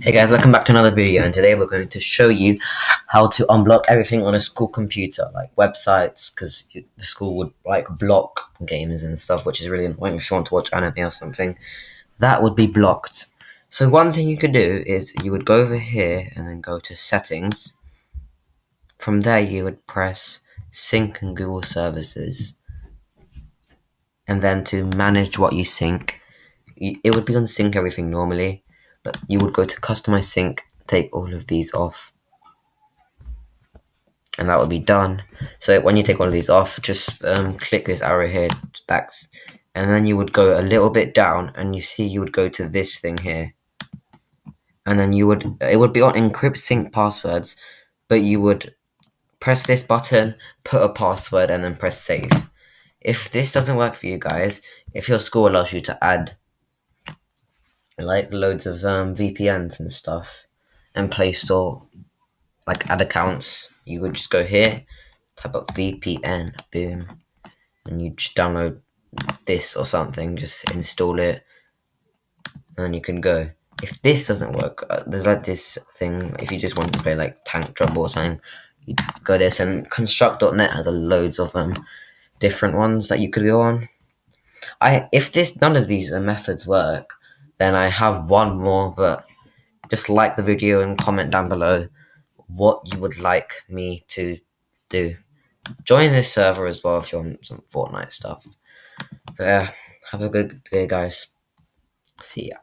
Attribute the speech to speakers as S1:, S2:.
S1: Hey guys, welcome back to another video, and today we're going to show you how to unblock everything on a school computer, like websites, because the school would like block games and stuff, which is really annoying if you want to watch anime or something. That would be blocked. So one thing you could do is you would go over here and then go to settings. From there you would press sync and Google services, and then to manage what you sync, it would be on sync everything normally, but you would go to customize sync, take all of these off, and that would be done. So when you take all of these off, just click this arrow here back, and then you would go a little bit down, and you would go to this thing here, and then it would be on encrypt sync passwords, but you would press this button, put a password, and then press save. If this doesn't work for you guys, if your school allows you to add like loads of VPNs and stuff and Play Store, like add accounts, you would just go here, type up VPN, boom, and you just download this or something, just install it, and then you can go. If this doesn't work, there's like this thing, if you just want to play like Tank Trouble or something, you go this, and construct.net has loads of different ones that you could go on. If none of these methods work, then I have one more, but just like the video and comment down below what you would like me to do. Join this server as well if you want some Fortnite stuff. But yeah, have a good day, guys. See ya.